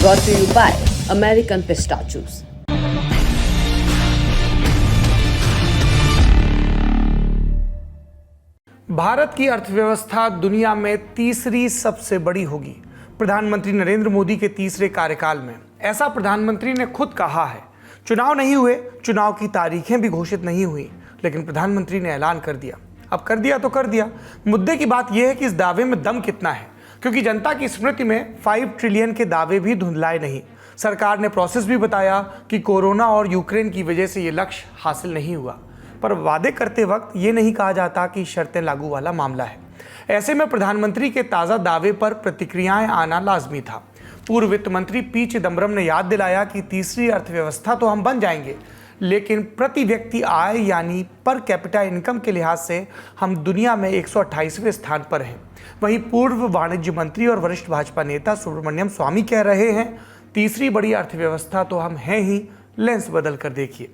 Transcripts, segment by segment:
brought to you by American Pistachios. Bharat की अर्थव्यवस्था दुनिया में तीसरी सबसे बड़ी होगी। प्रधानमंत्री नरेंद्र मोदी के तीसरे कार्यकाल में ऐसा प्रधानमंत्री ने खुद कहा है। चुनाव नहीं हुए, चुनाव की तारीखें भी घोषित नहीं हुई, लेकिन प्रधानमंत्री ने ऐलान कर दिया। अब कर दिया तो कर दिया। मुद्दे की बात यह है कि इस दावे में दम कितना है, क्योंकि जनता की स्मृति में 5 ट्रिलियन के दावे भी धुंधलाए नहीं। सरकार ने प्रोसेस भी बताया कि कोरोना और यूक्रेन की वजह से ये लक्ष्य हासिल नहीं हुआ, पर वादे करते वक्त ये नहीं कहा जाता कि शर्तें लागू वाला मामला है। ऐसे में प्रधानमंत्री के ताज़ा दावे पर प्रतिक्रियाएं आना लाजमी था। पूर्व वित्त मंत्री पी चिदम्बरम ने याद दिलाया कि तीसरी अर्थव्यवस्था तो हम बन जाएंगे, लेकिन प्रति व्यक्ति आय यानी पर कैपिटा इनकम के लिहाज से हम दुनिया में 128वें स्थान पर हैं। वहीं पूर्व वाणिज्य मंत्री और वरिष्ठ भाजपा नेता सुब्रमण्यम स्वामी कह रहे हैं, तीसरी बड़ी अर्थव्यवस्था तो हम हैं ही, लेंस बदल कर देखिए।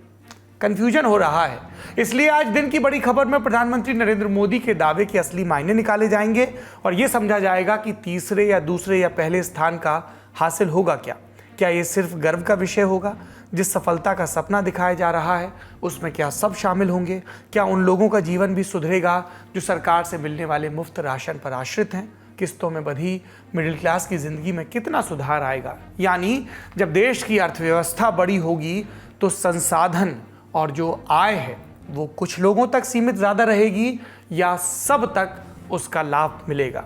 कंफ्यूजन हो रहा है, इसलिए आज दिन की बड़ी खबर में प्रधानमंत्री नरेंद्र मोदी के दावे के असली मायने निकाले जाएंगे और ये समझा जाएगा कि तीसरे या दूसरे या पहले स्थान का हासिल होगा क्या ये सिर्फ गर्व का विषय होगा? जिस सफलता का सपना दिखाया जा रहा है उसमें क्या सब शामिल होंगे? क्या उन लोगों का जीवन भी सुधरेगा जो सरकार से मिलने वाले मुफ्त राशन पर आश्रित हैं? किस्तों में बंधी मिडिल क्लास की जिंदगी में कितना सुधार आएगा? यानी जब देश की अर्थव्यवस्था बड़ी होगी तो संसाधन और जो आय है वो कुछ लोगों तक सीमित ज़्यादा रहेगी या सब तक उसका लाभ मिलेगा?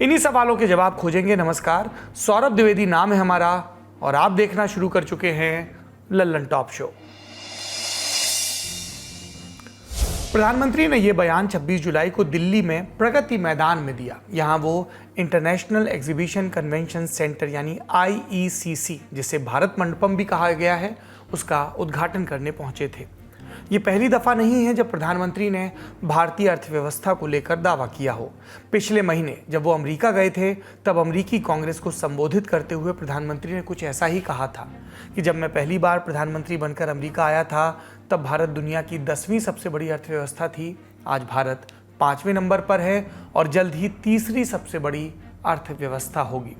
इन्हीं सवालों के जवाब खोजेंगे। नमस्कार, सौरभ द्विवेदी नाम है हमारा और आप देखना शुरू कर चुके हैं लल्लन टॉप शो। प्रधानमंत्री ने यह बयान 26 जुलाई को दिल्ली में प्रगति मैदान में दिया। यहां वो इंटरनेशनल एग्जीबिशन कन्वेंशन सेंटर यानी IECC, जिसे भारत मंडपम भी कहा गया है, उसका उद्घाटन करने पहुंचे थे। ये पहली दफा नहीं है जब प्रधानमंत्री ने भारतीय अर्थव्यवस्था को लेकर दावा किया हो। पिछले महीने जब वो अमेरिका गए थे तब अमेरिकी कांग्रेस को संबोधित करते हुए प्रधानमंत्री ने कुछ ऐसा ही कहा था कि जब मैं पहली बार प्रधानमंत्री बनकर अमेरिका आया था तब भारत दुनिया की 10वीं सबसे बड़ी अर्थव्यवस्था थी। आज भारत 5वें नंबर पर है और जल्द ही तीसरी सबसे बड़ी अर्थव्यवस्था होगी।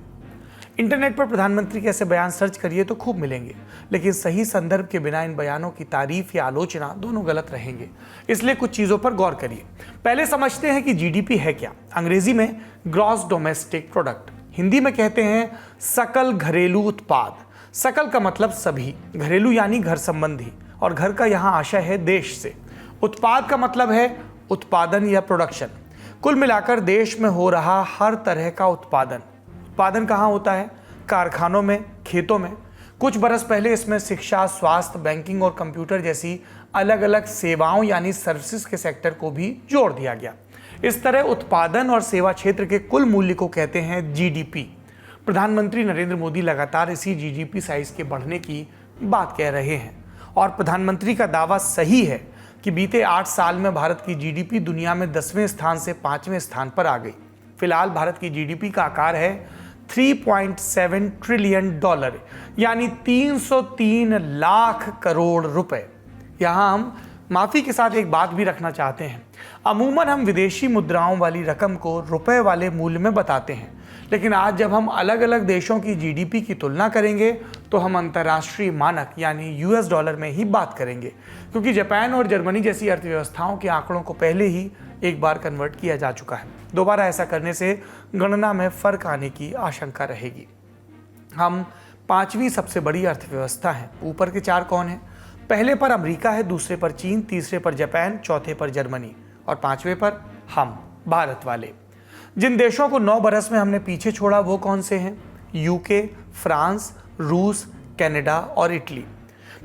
इंटरनेट पर प्रधानमंत्री के ऐसे बयान सर्च करिए तो खूब मिलेंगे, लेकिन सही संदर्भ के बिना इन बयानों की तारीफ या आलोचना दोनों गलत रहेंगे। इसलिए कुछ चीज़ों पर गौर करिए। पहले समझते हैं कि जीडीपी है क्या। अंग्रेजी में ग्रॉस डोमेस्टिक प्रोडक्ट, हिंदी में कहते हैं सकल घरेलू उत्पाद। सकल का मतलब सभी, घरेलू यानी घर संबंधी, और घर का यहाँ आशय है देश से। उत्पाद का मतलब है उत्पादन या प्रोडक्शन। कुल मिलाकर देश में हो रहा हर तरह का उत्पादन। उत्पादन कहाँ होता है? कारखानों में, खेतों में। कुछ बरस पहले इसमें शिक्षा, स्वास्थ्य, बैंकिंग और कंप्यूटर जैसी अलग अलग सेवाओं यानी सर्विसेज के सेक्टर को भी जोड़ दिया गया। इस तरह उत्पादन और सेवा क्षेत्र के कुल मूल्य को कहते हैं जीडीपी। प्रधानमंत्री नरेंद्र मोदी लगातार इसी जीडीपी साइज के बढ़ने की बात कह रहे हैं और प्रधानमंत्री का दावा सही है कि बीते 8 साल में भारत की जीडीपी दुनिया में 10वें स्थान से 5वें स्थान पर आ गई। फिलहाल भारत की जीडीपी का आकार है 3.7 ट्रिलियन डॉलर यानी 303 लाख करोड़ रुपए। यहाँ हम माफ़ी के साथ एक बात भी रखना चाहते हैं। अमूमन हम विदेशी मुद्राओं वाली रकम को रुपए वाले मूल्य में बताते हैं, लेकिन आज जब हम अलग अलग देशों की जीडीपी की तुलना करेंगे तो हम अंतर्राष्ट्रीय मानक यानी यूएस डॉलर में ही बात करेंगे, क्योंकि जापान और जर्मनी जैसी अर्थव्यवस्थाओं के आंकड़ों को पहले ही एक बार कन्वर्ट किया जा चुका है। दोबारा ऐसा करने से गणना में फर्क आने की आशंका रहेगी। हम 5वीं सबसे बड़ी अर्थव्यवस्था हैं। ऊपर के 4 कौन हैं? पहले पर अमेरिका है, दूसरे पर चीन, तीसरे पर जापान, चौथे पर जर्मनी और 5वें पर हम भारत वाले। जिन देशों को 9 बरस में हमने पीछे छोड़ा वो कौन से हैं? यूके, फ्रांस, रूस, कनाडा और इटली।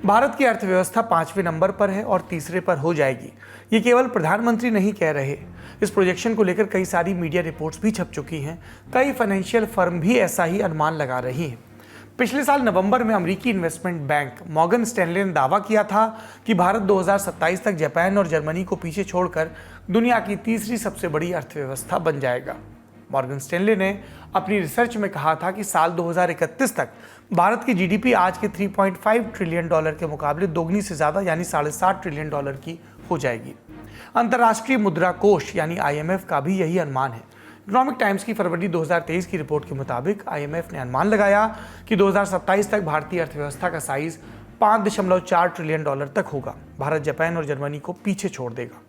भारत की अर्थव्यवस्था 5वें नंबर पर है और तीसरे पर हो जाएगी। ये केवल प्रधानमंत्री नहीं कह रहे। इस प्रोजेक्शन को लेकर कई सारी मीडिया रिपोर्ट्स भी छप चुकी हैं। कई फाइनेंशियल फर्म भी ऐसा ही अनुमान लगा रही हैं। पिछले साल नवंबर में अमेरिकी इन्वेस्टमेंट बैंक मॉर्गन स्टैनले ने दावा किया था कि भारत 2027 तक जापान और जर्मनी को पीछे छोड़कर दुनिया की तीसरी सबसे बड़ी अर्थव्यवस्था बन जाएगा। मॉर्गन स्टैनले ने अपनी रिसर्च में कहा था कि साल 2031 तक भारत की जीडीपी आज के 3.5 ट्रिलियन डॉलर के मुकाबले दोगुनी से ज़्यादा यानी 7.5 ट्रिलियन डॉलर की हो जाएगी। अंतर्राष्ट्रीय मुद्रा कोष यानी IMF का भी यही अनुमान है। इकोनॉमिक टाइम्स की फरवरी 2023 की रिपोर्ट के मुताबिक आईएमएफ ने अनुमान लगाया कि 2027 तक भारतीय अर्थव्यवस्था का साइज 5.4 ट्रिलियन डॉलर तक होगा। भारत जापान और जर्मनी को पीछे छोड़ देगा।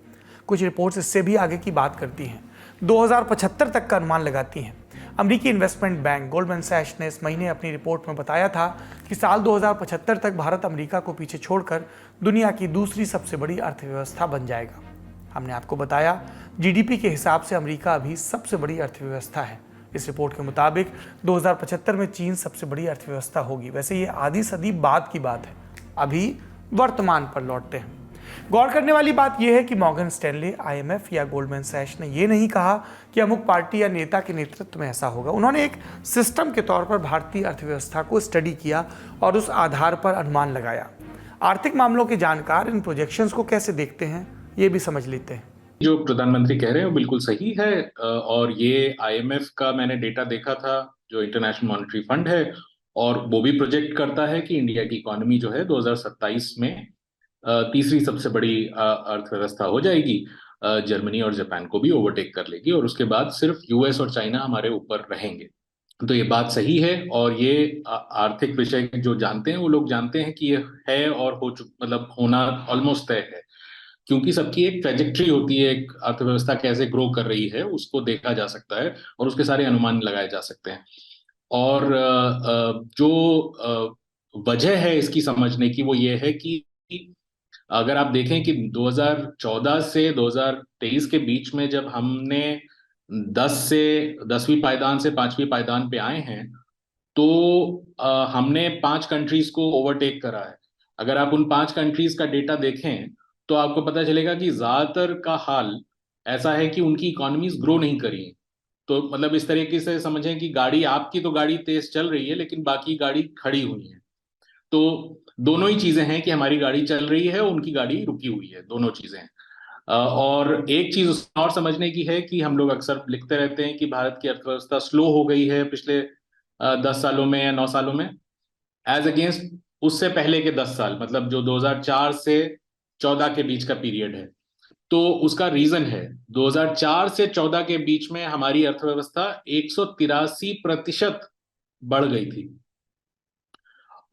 कुछ रिपोर्ट्स इससे भी आगे की बात करती हैं, 2075 तक का अनुमान लगाती हैं। अमेरिकी इन्वेस्टमेंट बैंक गोल्डमैन सैक्स ने इस महीने अपनी रिपोर्ट में बताया था कि साल 2075 तक भारत अमेरिका को पीछे छोड़कर दुनिया की दूसरी सबसे बड़ी अर्थव्यवस्था बन जाएगा। हमने आपको बताया जीडीपी के हिसाब से अमेरिका अभी सबसे बड़ी अर्थव्यवस्था है। इस रिपोर्ट के मुताबिक 2075 में चीन सबसे बड़ी अर्थव्यवस्था होगी। वैसे ये आधी सदी बाद की बात है, अभी वर्तमान पर लौटते हैं। गौर करने वाली बात यह है कि मॉर्गन स्टैनले, आईएमएफ या गोल्डमैन सैक्स ने यह नहीं कहा कि अमुक पार्टी या नेता के नेतृत्व में ऐसा होगा। उन्होंने एक सिस्टम के तौर पर भारतीय अर्थव्यवस्था को स्टडी किया और उस आधार पर अनुमान लगाया। आर्थिक मामलों के जानकार इन प्रोजेक्शंस को कैसे देखते हैं, ये भी समझ लेते हैं। जो प्रधानमंत्री कह रहे हैं वो बिल्कुल सही है और ये आईएमएफ का मैंने डेटा देखा था, जो इंटरनेशनल मॉनेटरी फंड है, और वो भी प्रोजेक्ट करता है कि इंडिया की इकोनॉमी जो है 2027 में तीसरी सबसे बड़ी अर्थव्यवस्था हो जाएगी, जर्मनी और जापान को भी ओवरटेक कर लेगी और उसके बाद सिर्फ यूएस और चाइना हमारे ऊपर रहेंगे। तो ये बात सही है और ये आर्थिक विषय जो जानते हैं वो लोग जानते हैं कि ये है और मतलब होना ऑलमोस्ट तय है, क्योंकि सबकी एक ट्रेजेक्ट्री होती है, एक अर्थव्यवस्था कैसे ग्रो कर रही है उसको देखा जा सकता है और उसके सारे अनुमान लगाए जा सकते हैं। और जो वजह है इसकी समझने की वो ये है कि अगर आप देखें कि 2014 से 2023 के बीच में जब हमने 10वीं पायदान से 5वीं पायदान पे आए हैं तो हमने 5 कंट्रीज को ओवरटेक करा है। अगर आप उन 5 कंट्रीज का डेटा देखें तो आपको पता चलेगा कि ज्यादातर का हाल ऐसा है कि उनकी इकोनॉमीज ग्रो नहीं करी है। तो मतलब इस तरीके से समझें कि गाड़ी आपकी तो गाड़ी तेज चल रही है लेकिन बाकी गाड़ी खड़ी हुई है। तो दोनों ही चीजें हैं कि हमारी गाड़ी चल रही है, उनकी गाड़ी रुकी हुई है, दोनों चीजें हैं। और एक चीज और समझने की है कि हम लोग अक्सर लिखते रहते हैं कि भारत की अर्थव्यवस्था स्लो हो गई है पिछले 10 सालों में या 9 सालों में, एज अगेंस्ट उससे पहले के 10 साल, मतलब जो 2004 से 14 के बीच का पीरियड है। तो उसका रीजन है 2004 से 14 के बीच में हमारी अर्थव्यवस्था 183% बढ़ गई थी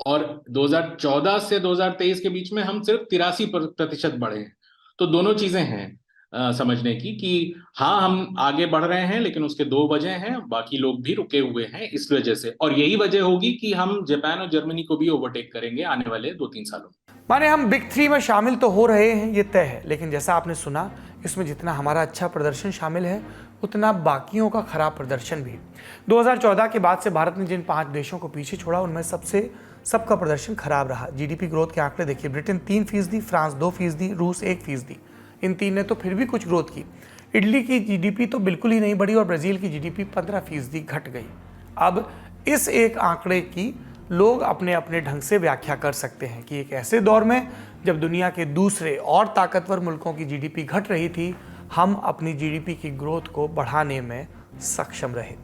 और 2014 से 2023 के बीच में हम सिर्फ 83% बढ़े हैं। तो दोनों चीजें हैं समझने की कि हाँ हम आगे बढ़ रहे हैं, लेकिन उसके 2 वजह हैं, बाकी लोग भी रुके हुए हैं इस वजह से, और यही वजह होगी कि हम जापान और जर्मनी को भी ओवरटेक करेंगे आने वाले 2-3 सालों में। माने हम बिग 3 में शामिल तो हो रहे हैं, ये तय है, लेकिन जैसा आपने सुना इसमें जितना हमारा अच्छा प्रदर्शन शामिल है उतना बाकियों का खराब प्रदर्शन भी। 2014 के बाद से भारत ने जिन 5 देशों को पीछे छोड़ा उनमें सबका प्रदर्शन खराब रहा। जीडीपी ग्रोथ के आंकड़े देखिए, ब्रिटेन 3%, फ्रांस 2%, रूस 1%। इन 3 ने तो फिर भी कुछ ग्रोथ की। इटली की जीडीपी तो बिल्कुल ही नहीं बढ़ी और ब्राजील की जीडीपी 15% घट गई। अब इस एक आंकड़े की लोग अपने अपने ढंग से व्याख्या कर सकते हैं कि एक ऐसे दौर में जब दुनिया के दूसरे और ताकतवर मुल्कों की जीडीपी घट रही थी, हम अपनी जीडीपी की ग्रोथ को बढ़ाने में सक्षम रहे।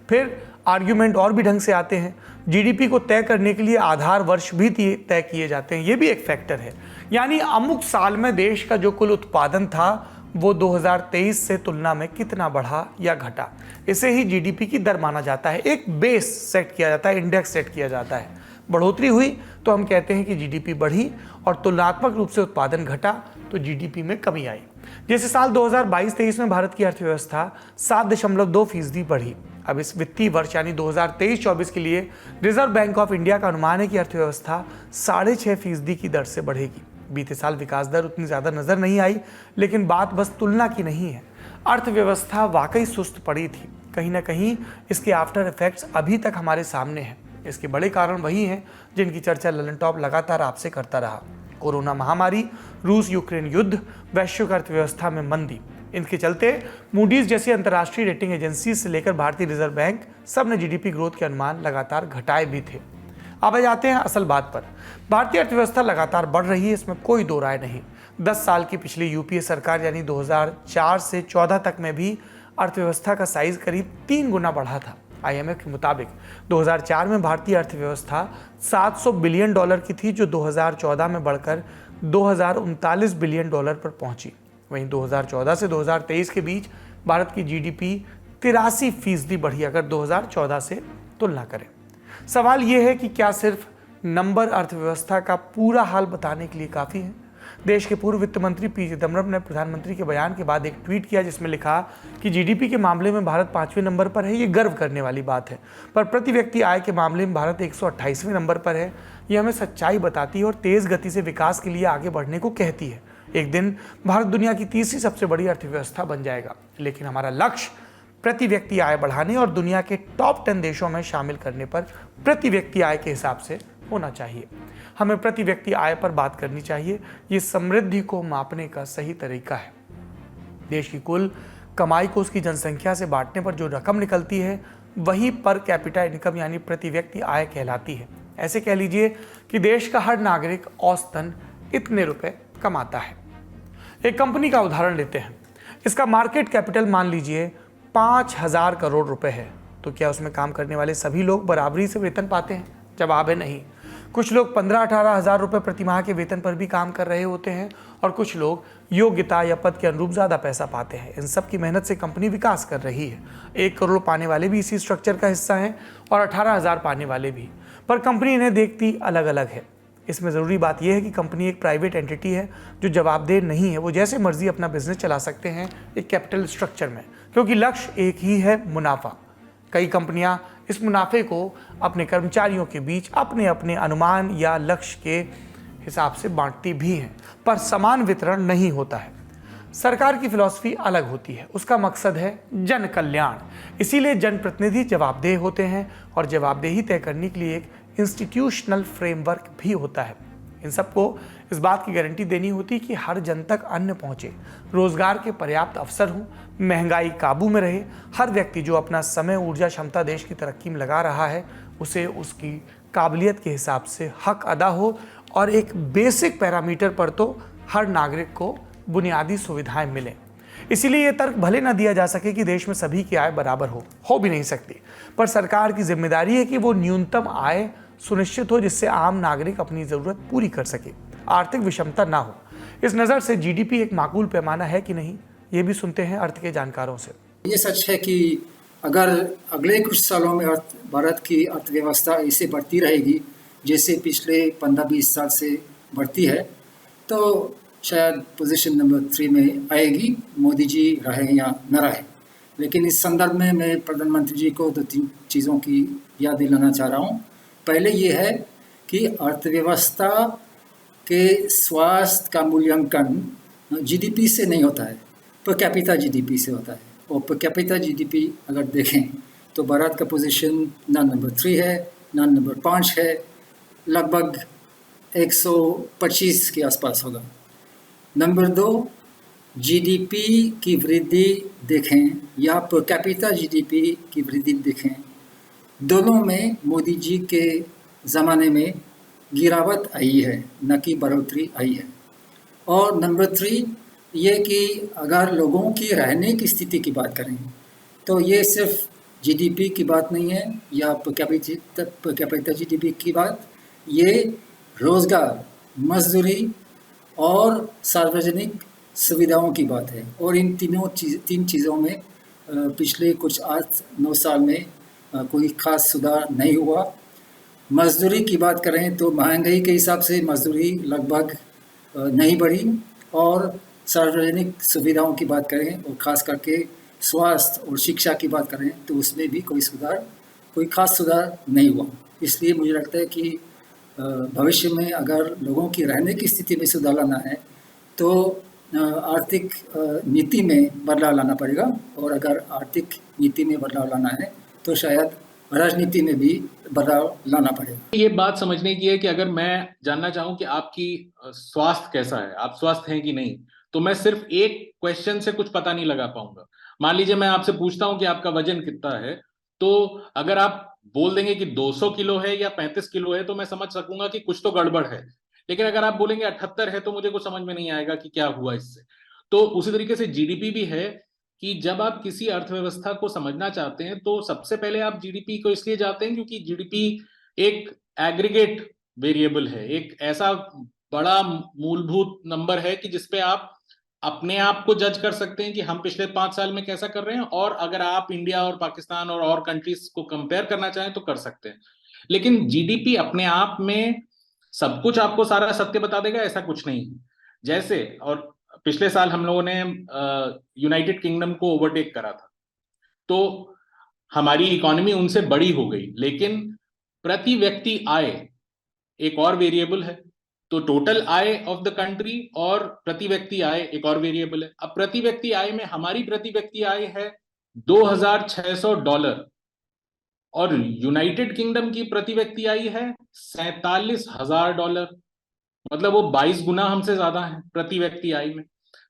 फिर आर्ग्यूमेंट और भी ढंग से आते हैं। जीडीपी को तय करने के लिए आधार वर्ष भी तय किए जाते हैं, ये भी एक फैक्टर है। यानी अमुक साल में देश का जो कुल उत्पादन था वो 2023 से तुलना में कितना बढ़ा या घटा, इसे ही जीडीपी की दर माना जाता है। एक बेस सेट किया जाता है, इंडेक्स सेट किया जाता है। बढ़ोतरी हुई तो हम कहते हैं कि जीडीपी बढ़ी और तुलनात्मक रूप से उत्पादन घटा तो जीडीपी में कमी आई। जैसे साल 2022-23 में भारत की अर्थव्यवस्था 7.2% बढ़ी। अब इस वित्तीय वर्ष यानी 2023-24 के लिए रिजर्व बैंक ऑफ इंडिया का अनुमान है कि अर्थव्यवस्था 6.5% की दर से बढ़ेगी। बीते साल विकास दर उतनी ज़्यादा नज़र नहीं आई, लेकिन बात बस तुलना की नहीं है। अर्थव्यवस्था वाकई सुस्त पड़ी थी। कहीं ना कहीं इसके आफ्टर इफेक्ट्स अभी तक हमारे सामने हैं। इसके बड़े कारण वही हैं जिनकी चर्चा ललन टॉप लगातार आपसे करता रहा। कोरोना महामारी, रूस यूक्रेन युद्ध, वैश्विक अर्थव्यवस्था में मंदी। इनके चलते मूडीज जैसी अंतर्राष्ट्रीय रेटिंग एजेंसी से लेकर भारतीय रिजर्व बैंक सब ने जीडीपी ग्रोथ के अनुमान लगातार घटाए भी थे। अब आ जाते हैं असल बात पर। भारतीय अर्थव्यवस्था लगातार बढ़ रही है, इसमें कोई दो राय नहीं। 10 साल की पिछली यूपीए सरकार यानी 2004 से 14 तक में भी अर्थव्यवस्था का साइज करीब 3 गुना बढ़ा था। आईएमएफ के मुताबिक 2004 में भारतीय अर्थव्यवस्था $700 बिलियन की थी, जो 2014 में बढ़कर $2039 बिलियन पर पहुंची। वहीं 2014 से 2023 के बीच भारत की जीडीपी 83% बढ़ी अगर 2014 से तुलना करें। सवाल यह है कि क्या सिर्फ नंबर अर्थव्यवस्था का पूरा हाल बताने के लिए काफ़ी है? देश के पूर्व वित्त मंत्री पी चिदम्बरम ने प्रधानमंत्री के बयान के बाद एक ट्वीट किया जिसमें लिखा कि जीडीपी के मामले में भारत 5वें नंबर पर है। ये गर्व करने वाली बात है, पर प्रति व्यक्ति आय के मामले में भारत 128वें नंबर पर है। ये हमें सच्चाई बताती है और तेज गति से विकास के लिए आगे बढ़ने को कहती है। एक दिन भारत दुनिया की तीसरी सबसे बड़ी अर्थव्यवस्था बन जाएगा, लेकिन हमारा लक्ष्य प्रति व्यक्ति आय बढ़ाने और दुनिया के टॉप 10 देशों में शामिल करने पर प्रति व्यक्ति आय के हिसाब से होना चाहिए। हमें प्रति व्यक्ति आय पर बात करनी चाहिए। ये समृद्धि को मापने का सही तरीका है। देश की कुल कमाई को उसकी जनसंख्या से बांटने पर जो रकम निकलती है वही पर कैपिटा इनकम यानी प्रति व्यक्ति आय कहलाती है। ऐसे कह लीजिए कि देश का हर नागरिक औसतन इतने रुपए कमाता है। एक कंपनी का उदाहरण लेते हैं। इसका मार्केट कैपिटल मान लीजिए 5,000 करोड़ रुपए है, तो क्या उसमें काम करने वाले सभी लोग बराबरी से वेतन पाते हैं? जवाब है नहीं। कुछ लोग 15-18 हज़ार रुपये प्रति माह के वेतन पर भी काम कर रहे होते हैं और कुछ लोग योग्यता या पद के अनुरूप ज़्यादा पैसा पाते हैं। इन सब की मेहनत से कंपनी विकास कर रही है। 1 करोड़ पाने वाले भी इसी स्ट्रक्चर का हिस्सा हैं और 18,000 पाने वाले भी, पर कंपनी इन्हें देखती अलग अलग है। इसमें ज़रूरी बात यह है कि कंपनी एक प्राइवेट एंटिटी है जो जवाबदेह नहीं है। वो जैसे मर्जी अपना बिजनेस चला सकते हैं एक कैपिटल स्ट्रक्चर में, क्योंकि लक्ष्य एक ही है, मुनाफा। कई कंपनियां इस मुनाफे को अपने कर्मचारियों के बीच अपने अपने अनुमान या लक्ष्य के हिसाब से बांटती भी हैं, पर समान वितरण नहीं होता है। सरकार की फिलॉसफी अलग होती है। उसका मकसद है जन कल्याण। इसीलिए जनप्रतिनिधि जवाबदेह होते हैं और जवाबदेही तय करने के लिए एक इंस्टीट्यूशनल फ्रेमवर्क भी होता है। इन सबको इस बात की गारंटी देनी होती कि हर जन तक अन्न पहुंचे, रोजगार के पर्याप्त अवसर हों, महंगाई काबू में रहे, हर व्यक्ति जो अपना समय, ऊर्जा, क्षमता देश की तरक्की में लगा रहा है उसे उसकी काबिलियत के हिसाब से हक अदा हो और एक बेसिक पैरामीटर पर तो हर नागरिक को बुनियादी सुविधाएं मिलें। इसीलिए ये तर्क भले ना दिया जा सके कि देश में सभी की आय बराबर हो भी नहीं सकती, पर सरकार की जिम्मेदारी है कि वो न्यूनतम आय सुनिश्चित हो जिससे आम नागरिक अपनी ज़रूरत पूरी कर सके, आर्थिक विषमता ना हो। इस नज़र से जीडीपी एक माकूल पैमाना है कि नहीं, ये भी सुनते हैं अर्थ के जानकारों से। ये सच है कि अगर अगले कुछ सालों में भारत की अर्थव्यवस्था ऐसे बढ़ती रहेगी जैसे पिछले 15-20 साल से बढ़ती है, तो शायद पोजीशन नंबर 3 में आएगी, मोदी जी रहे या न रहे। लेकिन इस संदर्भ में मैं प्रधानमंत्री जी को 2-3 चीज़ों की याद दिलाना चाह रहा हूँ। पहले ये है कि अर्थव्यवस्था के स्वास्थ्य का मूल्यांकन जीडीपी से नहीं होता है, पर कैपिटा जीडीपी से होता है। और पर कैपिटा जीडीपी अगर देखें तो भारत का पोजीशन ना नंबर 3 है ना नंबर 5 है, लगभग 125 के आसपास होगा। नंबर 2, जीडीपी की वृद्धि देखें या पर कैपिटा जीडीपी की वृद्धि देखें, दोनों में मोदी जी के ज़माने में गिरावट आई है, न कि बढ़ोतरी आई है। और नंबर 3 ये कि अगर लोगों की रहने की स्थिति की बात करें तो ये सिर्फ जीडीपी की बात नहीं है या पर कैपिटा जीडीपी की बात, ये रोज़गार, मजदूरी और सार्वजनिक सुविधाओं की बात है। और इन तीन चीज़ों में पिछले कुछ 8-9 साल में कोई ख़ास सुधार नहीं हुआ। मजदूरी की बात करें तो महंगाई के हिसाब से मजदूरी लगभग नहीं बढ़ी, और सार्वजनिक सुविधाओं की बात करें और ख़ास करके स्वास्थ्य और शिक्षा की बात करें तो उसमें भी कोई ख़ास सुधार नहीं हुआ। इसलिए मुझे लगता है कि भविष्य में अगर लोगों की रहने की स्थिति में सुधार लाना है तो आर्थिक नीति में बदलाव लाना पड़ेगा, और अगर आर्थिक नीति में बदलाव लाना है तो शायद राजनीति में भी बदलाव लाना पड़ेगा। ये बात समझने की है कि अगर मैं जानना चाहूं कि आपकी स्वास्थ्य कैसा है, आप स्वस्थ हैं कि नहीं, तो मैं सिर्फ एक क्वेश्चन से कुछ पता नहीं लगा पाऊंगा। मान लीजिए मैं आपसे पूछता हूं कि आपका वजन कितना है, तो अगर आप बोल देंगे कि 200 किलो है या 35 किलो है तो मैं समझ सकूंगा कि कुछ तो गड़बड़ है। लेकिन अगर आप बोलेंगे 78 है तो मुझे कुछ समझ में नहीं आएगा कि क्या हुआ इससे। तो उसी तरीके से जीडीपी भी है कि जब आप किसी अर्थव्यवस्था को समझना चाहते हैं तो सबसे पहले आप जीडीपी को इसलिए जाते हैं क्योंकि जीडीपी एक एग्रीगेट वेरिएबल है, एक ऐसा बड़ा मूलभूत नंबर है कि जिसपे आप अपने आप को जज कर सकते हैं कि हम पिछले 5 साल में कैसा कर रहे हैं, और अगर आप इंडिया और पाकिस्तान और कंट्रीज को कंपेयर करना चाहें तो कर सकते हैं। लेकिन जीडीपी अपने आप में सब कुछ आपको सारा सत्य बता देगा, ऐसा कुछ नहीं है। जैसे और पिछले साल हम लोगों ने यूनाइटेड किंगडम को ओवरटेक करा था, तो हमारी इकोनॉमी उनसे बड़ी हो गई, लेकिन प्रति व्यक्ति आय एक और वेरिएबल है। तो total I of the country और प्रति व्यक्ति आय एक और वेरिएबल है। अब प्रति व्यक्ति आय में हमारी प्रति व्यक्ति आय है $2,600 और यूनाइटेड किंगडम की प्रति व्यक्ति आय है $47,000। मतलब वो 22 गुना हमसे ज्यादा है प्रति व्यक्ति आय में।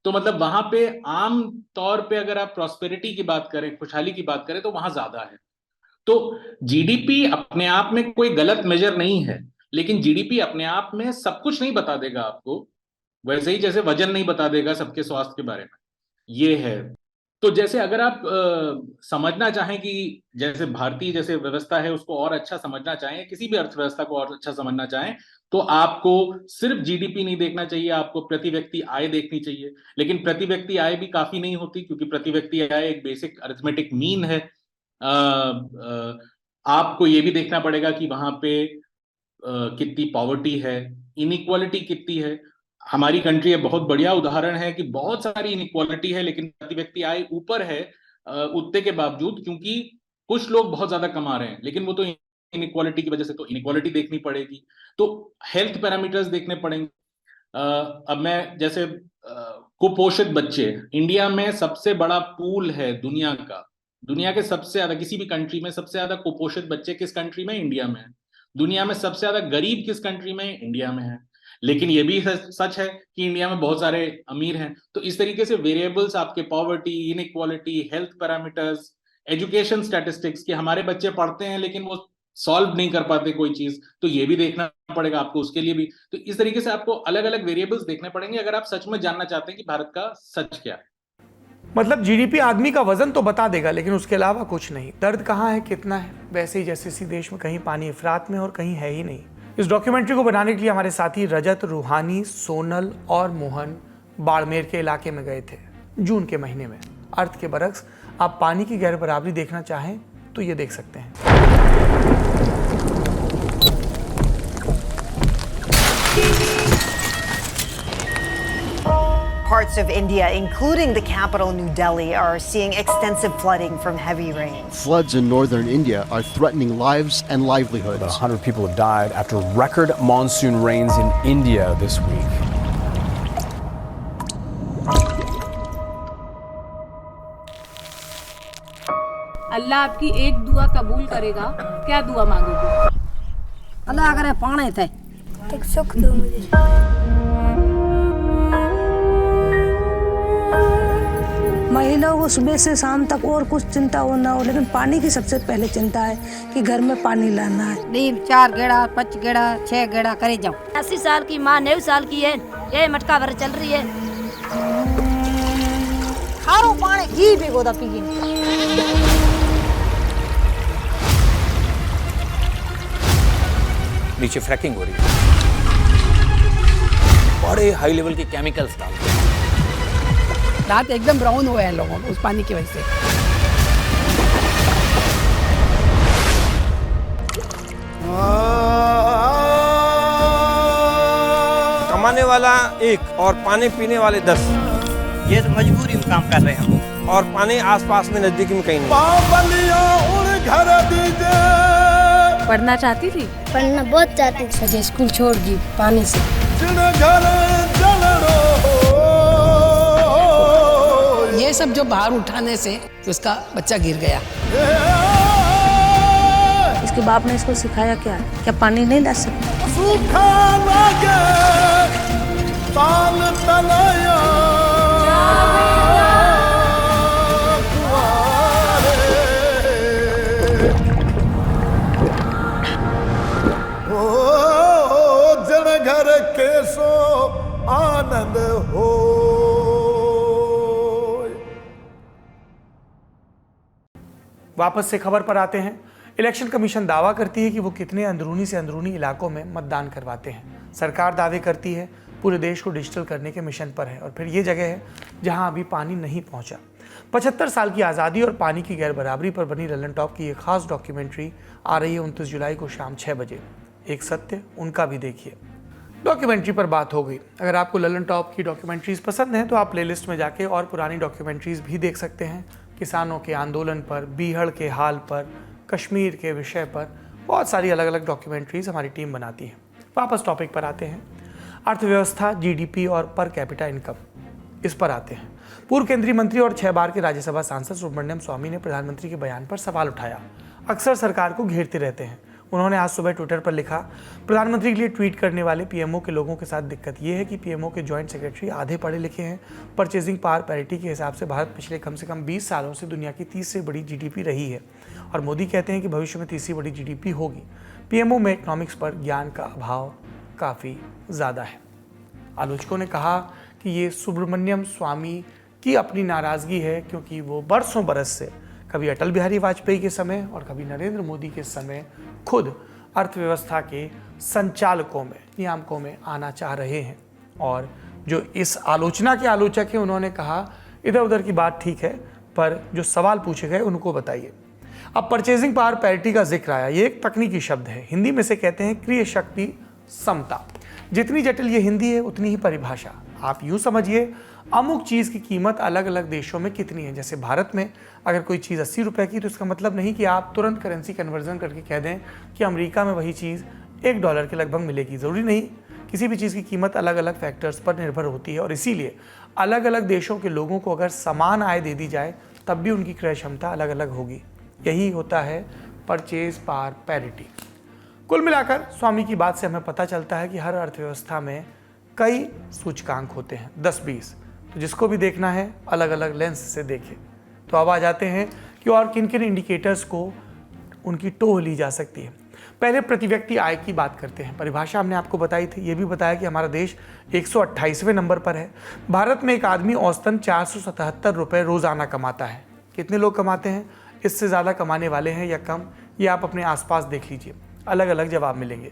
तो मतलब वहां पे आम तौर पे अगर आप प्रॉस्पेरिटी की बात करें, खुशहाली की बात करें, तो वहां ज्यादा है। तो जीडीपी अपने आप में कोई गलत मेजर नहीं है, लेकिन जीडीपी अपने आप में सब कुछ नहीं बता देगा आपको, वैसे ही जैसे वजन नहीं बता देगा सबके स्वास्थ्य के बारे में, ये है। तो जैसे अगर आप समझना चाहें कि जैसे भारतीय जैसे व्यवस्था है उसको और अच्छा समझना चाहें, किसी भी अर्थव्यवस्था को और अच्छा समझना चाहें, तो आपको सिर्फ जीडीपी नहीं देखना चाहिए, आपको प्रति व्यक्ति आय देखनी चाहिए। लेकिन प्रति व्यक्ति आय भी काफी नहीं होती, क्योंकि प्रति व्यक्ति आय एक बेसिक अरिथमेटिक मीन है। आपको ये भी देखना पड़ेगा कि वहां पे कितनी पॉवर्टी है, इनइक्वालिटी कितनी है। हमारी कंट्री है बहुत बढ़िया उदाहरण है कि बहुत सारी इनइक्वालिटी है, लेकिन प्रति व्यक्ति आय ऊपर है उतने के बावजूद, क्योंकि कुछ लोग बहुत ज्यादा कमा रहे हैं, लेकिन वो तो इनइक्वालिटी की वजह से, तो इनइक्वालिटी देखनी पड़ेगी। तो हेल्थ पैरामीटर्स देखने पड़ेंगे। अब मैं जैसे कुपोषित बच्चे, इंडिया में सबसे बड़ा पूल है दुनिया का, दुनिया के सबसे ज्यादा, किसी भी कंट्री में सबसे ज्यादा कुपोषित बच्चे किस कंट्री में? इंडिया में है। दुनिया में सबसे ज्यादा गरीब किस कंट्री में? इंडिया में है। लेकिन ये भी सच है कि इंडिया में बहुत सारे अमीर हैं। तो इस तरीके से वेरिएबल्स आपके poverty, inequality, health parameters, education statistics, कि हमारे बच्चे पढ़ते हैं लेकिन वो सॉल्व नहीं कर पाते कोई चीज, तो ये भी देखना पड़ेगा आपको उसके लिए भी। तो इस तरीके से आपको अलग अलग वेरिएबल्स देखने पड़ेंगे अगर आप सच में जानना चाहते हैं कि भारत का सच क्या है। मतलब जीडीपी आदमी का वजन तो बता देगा, लेकिन उसके अलावा कुछ नहीं। दर्द कहाँ है, कितना है, वैसे ही जैसे इसी देश में कहीं पानी इफरात में और कहीं है ही नहीं। इस डॉक्यूमेंट्री को बनाने के लिए हमारे साथी रजत, रूहानी, सोनल और मोहन बाड़मेर के इलाके में गए थे जून के महीने में। अर्थ के बरक्स आप पानी की गैर बराबरी देखना चाहें तो ये देख सकते हैं। Parts of India, including the capital New Delhi, are seeing extensive flooding from heavy rains. Floods in northern India are threatening lives and livelihoods. About 100 people have died after record monsoon rains in India this week. अल्लाह आपकी एक दुआ कबूल करेगा। क्या दुआ मांगोगे? अल्लाह करे पानी थे, एक सुख दो मुझे। महिलाओं को सुबह से शाम तक और कुछ चिंता हो ना हो, लेकिन पानी की सबसे पहले चिंता है कि घर में पानी लाना है। दिन 4 गेड़ा, 5 गेड़ा, 6 गेड़ा करे जाओ। 80 साल की माँ 9 साल की है, ये मटका भर चल रही है। खारो पानी घी भिगो दा पी। नीचे फ्रैकिंग हो रही है, बड़े हाई लेवल के केमिकल्स डालते हैं। रात एकदम ब्राउन हुए हैं लोगों को उस पानी की वजह से। कमाने वाला 1 और पानी पीने वाले 10। ये तो मजबूरी में काम कर रहे हैं, और पानी आसपास में नजदीक में कहीं नहीं। पढ़ना चाहती थी? पढ़ना बहुत चाहती थी। सजे स्कूल छोड़ दी पानी से। ये सब जो बाहर उठाने से तो उसका बच्चा गिर गया। इसके बाप ने इसको सिखाया क्या पानी नहीं ला सकता? घर के सो आनंद हो। वापस से खबर पर आते हैं। इलेक्शन कमीशन दावा करती है कि वो कितने अंदरूनी से अंदरूनी इलाकों में मतदान करवाते हैं। सरकार दावे करती है पूरे देश को डिजिटल करने के मिशन पर है। और फिर ये जगह है जहां अभी पानी नहीं पहुंचा। 75 साल की आज़ादी और पानी की गैरबराबरी पर बनी ललन टॉप की एक खास डॉक्यूमेंट्री आ रही है 29 जुलाई को शाम 6 बजे। एक सत्य उनका भी देखिए। डॉक्यूमेंट्री पर बात हो गई। अगर आपको ललन टॉप की डॉक्यूमेंट्रीज पसंद हैं तो आप प्लेलिस्ट में जाके और पुरानी डॉक्यूमेंट्रीज भी देख सकते हैं। किसानों के आंदोलन पर, बीहड़ के हाल पर, कश्मीर के विषय पर बहुत सारी अलग अलग डॉक्यूमेंट्रीज हमारी टीम बनाती है। वापस टॉपिक पर आते हैं। अर्थव्यवस्था, जीडीपी और पर कैपिटा इनकम, इस पर आते हैं। पूर्व केंद्रीय मंत्री और 6 बार के राज्यसभा सांसद सुब्रमण्यम स्वामी ने प्रधानमंत्री के बयान पर सवाल उठाया। अक्सर सरकार को घेरते रहते हैं। उन्होंने आज सुबह ट्विटर पर लिखा, प्रधानमंत्री के लिए ट्वीट करने वाले पीएमओ के लोगों के साथ दिक्कत यह है कि पीएमओ के जॉइंट सेक्रेटरी आधे पढ़े लिखे हैं। परचेजिंग पावर पैरिटी के हिसाब से भारत पिछले कम से कम 20 सालों से दुनिया की तीसरी बड़ी जीडीपी रही है और मोदी कहते हैं कि भविष्य में तीसरी बड़ी जीडीपी होगी। पीएमओ में इकोनॉमिक्स पर ज्ञान का अभाव काफ़ी ज़्यादा है। आलोचकों ने कहा कि ये सुब्रमण्यम स्वामी की अपनी नाराज़गी है, क्योंकि वो बरसों बरस से कभी अटल बिहारी वाजपेयी के समय और कभी नरेंद्र मोदी के समय खुद अर्थव्यवस्था के संचालकों में, नियामकों में आना चाह रहे हैं। और जो इस आलोचना के आलोचक हैं, उन्होंने कहा इधर उधर की बात ठीक है, पर जो सवाल पूछे गए उनको बताइए। अब परचेजिंग पावर पैरिटी का जिक्र आया। ये एक तकनीकी शब्द है, हिंदी में से कहते हैं क्रय शक्ति समता। जितनी जटिल ये हिंदी है उतनी ही परिभाषा। आप यूँ समझिए, अमुक चीज़ की कीमत अलग अलग देशों में कितनी है। जैसे भारत में अगर कोई चीज़ 80 रुपये की, तो इसका मतलब नहीं कि आप तुरंत करेंसी कन्वर्जन करके कह दें कि अमेरिका में वही चीज़ $1 के लगभग मिलेगी। ज़रूरी नहीं। किसी भी चीज़ की कीमत अलग अलग फैक्टर्स पर निर्भर होती है और इसीलिए अलग अलग देशों के लोगों को अगर समान आय दे दी जाए तब भी उनकी क्रय क्षमता अलग अलग होगी। यही होता है परचेज पावर पैरिटी। कुल मिलाकर स्वामी की बात से हमें पता चलता है कि हर अर्थव्यवस्था में कई सूचकांक होते हैं, 10-20। तो जिसको भी देखना है अलग अलग लेंस से देखें। तो अब आ जाते हैं कि और किन किन इंडिकेटर्स को उनकी टोह ली जा सकती है। पहले प्रति व्यक्ति आय की बात करते हैं। परिभाषा हमने आपको बताई थी। ये भी बताया कि हमारा देश 128वें नंबर पर है। भारत में एक आदमी औसतन 477 रुपये रोज़ाना कमाता है। कितने लोग कमाते हैं? इससे ज़्यादा कमाने वाले हैं या कम, ये आप अपने आसपास देख लीजिए, अलग अलग जवाब मिलेंगे।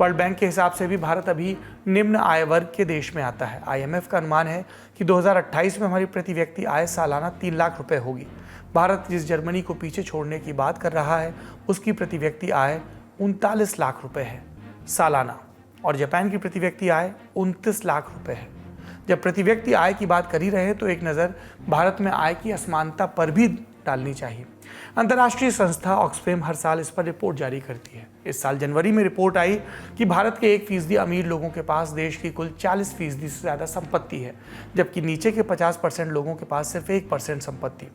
वर्ल्ड बैंक के हिसाब से भी भारत अभी निम्न आय वर्ग के देश में आता है। IMF का अनुमान है कि 2028 में हमारी प्रति व्यक्ति आय सालाना 3 लाख रुपए होगी। भारत जिस जर्मनी को पीछे छोड़ने की बात कर रहा है, उसकी प्रति व्यक्ति आय 39 लाख रुपए है सालाना, और जापान की प्रति व्यक्ति आय 29 लाख रुपए है। जब प्रति व्यक्ति आय की बात कर ही रहे तो एक नज़र भारत में आय की असमानता पर भी डालनी चाहिए। अंतर्राष्ट्रीय संस्था ऑक्सफैम हर साल इस पर रिपोर्ट जारी करती है। इस साल जनवरी में रिपोर्ट आई कि भारत के 1% अमीर लोगों के पास देश की कुल 40% से ज़्यादा संपत्ति है, जबकि नीचे के 50% लोगों के पास सिर्फ 1% संपत्ति।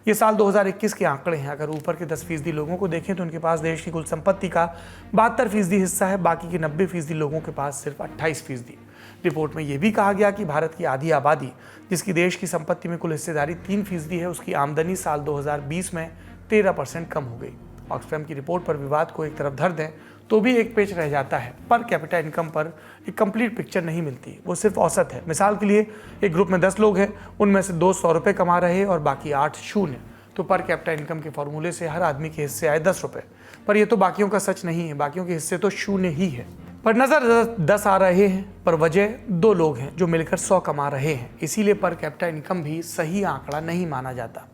ये साल 2021 के आंकड़े हैं। अगर ऊपर के 10% लोगों को देखें तो उनके पास देश की कुल संपत्ति का 72% हिस्सा है, बाकी के 90% लोगों के पास सिर्फ 28%। रिपोर्ट में यह भी कहा गया कि भारत की आधी आबादी, जिसकी देश की संपत्ति में कुल हिस्सेदारी 3% है, उसकी आमदनी साल 2020 में 13% कम हो गई। ऑक्सफैम की रिपोर्ट पर विवाद को एक तरफ धर दें तो भी एक पेच रह जाता है। पर कैपिटा इनकम पर एक कंप्लीट पिक्चर नहीं मिलती, वो सिर्फ औसत है। मिसाल के लिए एक ग्रुप में 10 लोग हैं, उनमें से 2 100 रुपये कमा रहे हैं और बाकी 8 शून्य। तो पर कैपिटा इनकम के फॉर्मूले से हर आदमी के हिस्से आए 10 रुपये। पर ये तो बाकियों का सच नहीं है, बाकियों के हिस्से तो शून्य ही है। पर नज़र 10 आ रहे हैं, पर वजह 2 लोग हैं जो मिलकर 100 कमा रहे हैं। इसीलिए पर कैपिटा इनकम भी सही आंकड़ा नहीं माना जाता।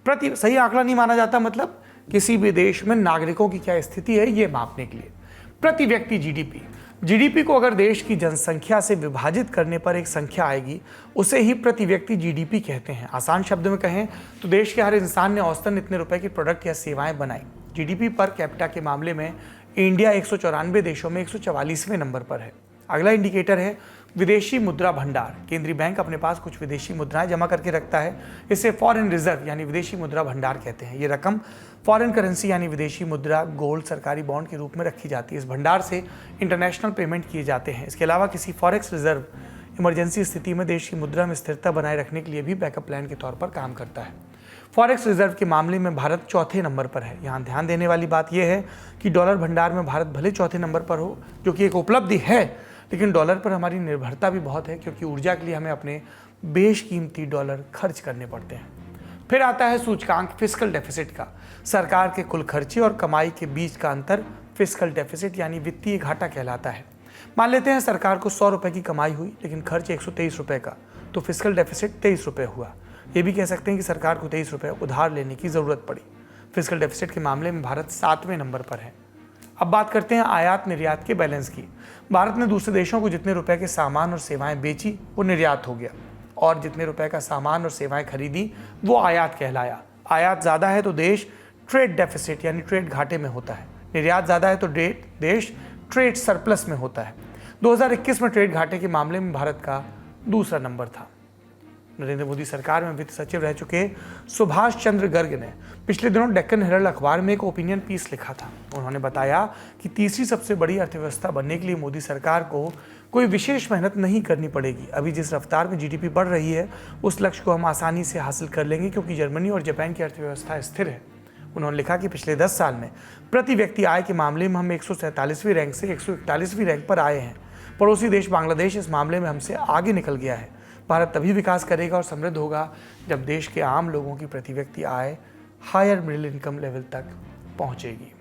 सही आंकड़ा नहीं माना जाता मतलब किसी भी देश में नागरिकों की क्या स्थिति है ये मापने के लिए। प्रति व्यक्ति जीडीपी को अगर देश की जनसंख्या से विभाजित करने पर एक संख्या आएगी, उसे ही प्रति व्यक्ति जीडीपी कहते हैं। आसान शब्द में कहें तो देश के हर इंसान ने औसतन इतने रुपए की प्रोडक्ट या सेवाएं बनाई। जीडीपी पर कैपिटा के मामले में इंडिया 194 देशों में 144वें नंबर पर है। अगला इंडिकेटर है विदेशी मुद्रा भंडार। केंद्रीय बैंक अपने पास कुछ विदेशी मुद्राएं जमा करके रखता है, इसे फॉरेन रिजर्व यानी विदेशी मुद्रा भंडार कहते हैं। ये रकम फॉरेन करेंसी यानी विदेशी मुद्रा, गोल्ड, सरकारी बॉन्ड के रूप में रखी जाती है। इस भंडार से इंटरनेशनल पेमेंट किए जाते हैं। इसके अलावा किसी फॉरेक्स रिजर्व इमरजेंसी स्थिति में देश की मुद्रा में स्थिरता बनाए रखने के लिए भी बैकअप प्लान के तौर पर काम करता है। फॉरेक्स रिजर्व के मामले में भारत 4थे नंबर पर है। यहाँ ध्यान देने वाली बात यह है कि डॉलर भंडार में भारत भले 4थे नंबर पर हो, जो कि एक उपलब्धि है, लेकिन डॉलर पर हमारी निर्भरता भी बहुत है, क्योंकि ऊर्जा के लिए हमें अपने बेशकीमती डॉलर खर्च करने पड़ते हैं। फिर आता है सूचकांक फिस्कल डेफिसिट का। सरकार के कुल खर्चे और कमाई के बीच का अंतर फिस्कल डेफिसिट यानी वित्तीय घाटा कहलाता है। मान लेते हैं सरकार को 100 रुपए की कमाई हुई लेकिन खर्च 123 रुपए का, तो फिस्कल डेफिसिट 23 रुपए हुआ। ये भी कह सकते हैं कि सरकार को 23 रुपए उधार लेने की ज़रूरत पड़ी। फिस्कल डेफिसिट के मामले में भारत 7वें नंबर पर है। अब बात करते हैं आयात निर्यात के बैलेंस की। भारत ने दूसरे देशों को जितने रुपए के सामान और सेवाएं बेची वो निर्यात हो गया, और जितने रुपए का सामान और सेवाएं खरीदी वो आयात कहलाया। आयात ज़्यादा है तो देश ट्रेड डेफिसिट यानी ट्रेड घाटे में होता है, निर्यात ज़्यादा है तो देश ट्रेड सरप्लस में होता है। 2021 में ट्रेड घाटे के मामले में भारत का दूसरा नंबर था। नरेंद्र मोदी सरकार में वित्त सचिव रह चुके सुभाष चंद्र गर्ग ने पिछले दिनों डेक्कन हेरल्ड अखबार में एक ओपिनियन पीस लिखा था। उन्होंने बताया कि तीसरी सबसे बड़ी अर्थव्यवस्था बनने के लिए मोदी सरकार को कोई विशेष मेहनत नहीं करनी पड़ेगी। अभी जिस रफ्तार में जीडीपी बढ़ रही है उस लक्ष्य को हम आसानी से हासिल कर लेंगे, क्योंकि जर्मनी और जापान की अर्थव्यवस्था स्थिर है। उन्होंने लिखा कि पिछले 10 साल में प्रति व्यक्ति आय के मामले में हम 147वीं रैंक से 141वीं रैंक पर आए हैं। पड़ोसी देश बांग्लादेश इस मामले में हमसे आगे निकल गया है। भारत तभी विकास करेगा और समृद्ध होगा जब देश के आम लोगों की प्रति व्यक्ति आय हायर मिडिल इनकम लेवल तक पहुंचेगी।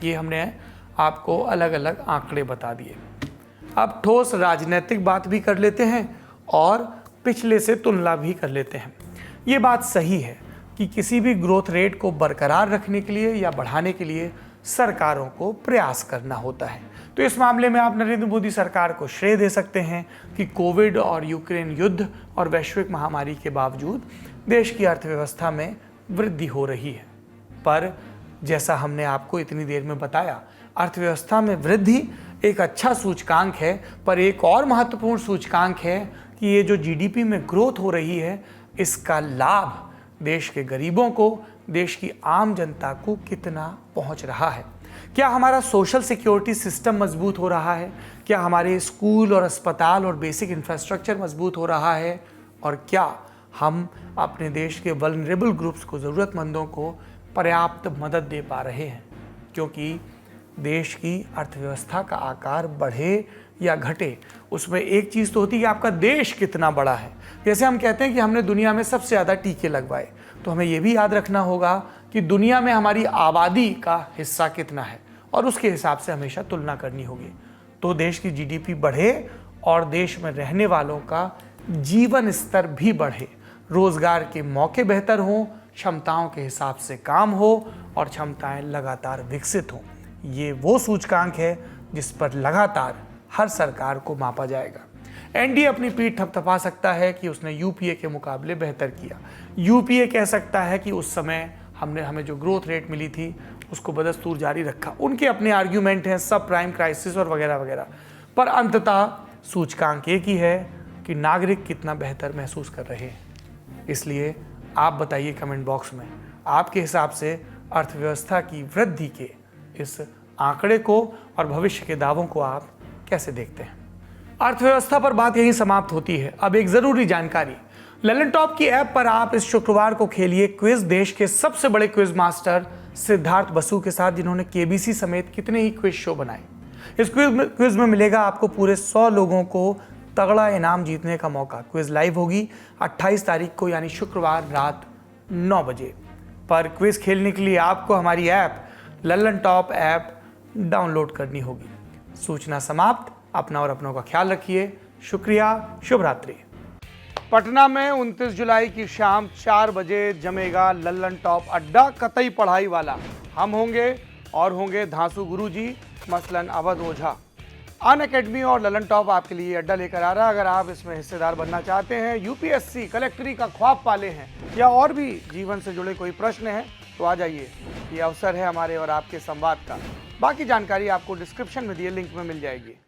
ये हमने आपको अलग अलग आंकड़े बता दिए। अब ठोस राजनीतिक बात भी कर लेते हैं और पिछले से तुलना भी कर लेते हैं। ये बात सही है कि किसी भी ग्रोथ रेट को बरकरार रखने के लिए या बढ़ाने के लिए सरकारों को प्रयास करना होता है। तो इस मामले में आप नरेंद्र मोदी सरकार को श्रेय दे सकते हैं कि कोविड और यूक्रेन युद्ध और वैश्विक महामारी के बावजूद देश की अर्थव्यवस्था में वृद्धि हो रही है। पर जैसा हमने आपको इतनी देर में बताया, अर्थव्यवस्था में वृद्धि एक अच्छा सूचकांक है, पर एक और महत्वपूर्ण सूचकांक है कि ये जो जीडीपी में ग्रोथ हो रही है इसका लाभ देश के गरीबों को, देश की आम जनता को कितना पहुंच रहा है। क्या हमारा सोशल सिक्योरिटी सिस्टम मजबूत हो रहा है? क्या हमारे स्कूल और अस्पताल और बेसिक इंफ्रास्ट्रक्चर मजबूत हो रहा है? और क्या हम अपने देश के वल्नरेबल ग्रुप्स को, ज़रूरतमंदों को पर्याप्त मदद दे पा रहे हैं? क्योंकि देश की अर्थव्यवस्था का आकार बढ़े या घटे, उसमें एक चीज़ तो होती है कि आपका देश कितना बड़ा है। जैसे हम कहते हैं कि हमने दुनिया में सबसे ज़्यादा टीके लगवाए, तो हमें ये भी याद रखना होगा कि दुनिया में हमारी आबादी का हिस्सा कितना है, और उसके हिसाब से हमेशा तुलना करनी होगी। तो देश की जीडीपी बढ़े और देश में रहने वालों का जीवन स्तर भी बढ़े, रोजगार के मौके बेहतर हों, क्षमताओं के हिसाब से काम हो और क्षमताएं लगातार विकसित हों। ये वो सूचकांक है जिस पर लगातार हर सरकार को मापा जाएगा। एनडीए अपनी पीठ थपथपा सकता है कि उसने यूपीए के मुकाबले बेहतर किया। यूपीए कह सकता है कि उस समय हमें जो ग्रोथ रेट मिली थी उसको बदस्तूर जारी रखा। उनके अपने आर्ग्यूमेंट हैं, सब प्राइम क्राइसिस और वगैरह वगैरह, पर अंततः सूचकांक एक ही है कि नागरिक कितना बेहतर महसूस कर रहे हैं। इसलिए आप बताइए कमेंट बॉक्स में, आपके हिसाब से अर्थव्यवस्था की वृद्धि के इस आंकड़े को और भविष्य के दावों को आप कैसे देखते हैं। अर्थव्यवस्था पर बात यहीं समाप्त होती है। अब एक ज़रूरी जानकारी, ललन टॉप की ऐप पर आप इस शुक्रवार को खेलिए क्विज देश के सबसे बड़े क्विज मास्टर सिद्धार्थ बसु के साथ, जिन्होंने केबीसी समेत कितने ही क्विज शो बनाए। इस क्विज में मिलेगा आपको पूरे 100 लोगों को तगड़ा इनाम जीतने का मौका। क्विज लाइव होगी 28 तारीख को, यानी शुक्रवार रात 9 बजे। पर क्विज खेलने के लिए आपको हमारी app Lalan top app download करनी होगी। सूचना समाप्त। अपना और अपनों का ख्याल रखिए। शुक्रिया, शुभ रात्रि। पटना में 29 जुलाई की शाम 4 बजे जमेगा ललन टॉप अड्डा, कतई पढ़ाई वाला। हम होंगे और होंगे धांसू गुरुजी, मसलन अवध ओझा। अन अकेडमी और ललन टॉप आपके लिए अड्डा लेकर आ रहा है। अगर आप इसमें हिस्सेदार बनना चाहते हैं, यूपीएससी कलेक्टरी का ख्वाब पाले हैं, या और भी जीवन से जुड़े कोई प्रश्न हैं, तो आ जाइए। ये अवसर है हमारे और आपके संवाद का। बाकी जानकारी आपको डिस्क्रिप्शन में दिए लिंक में मिल जाएगी।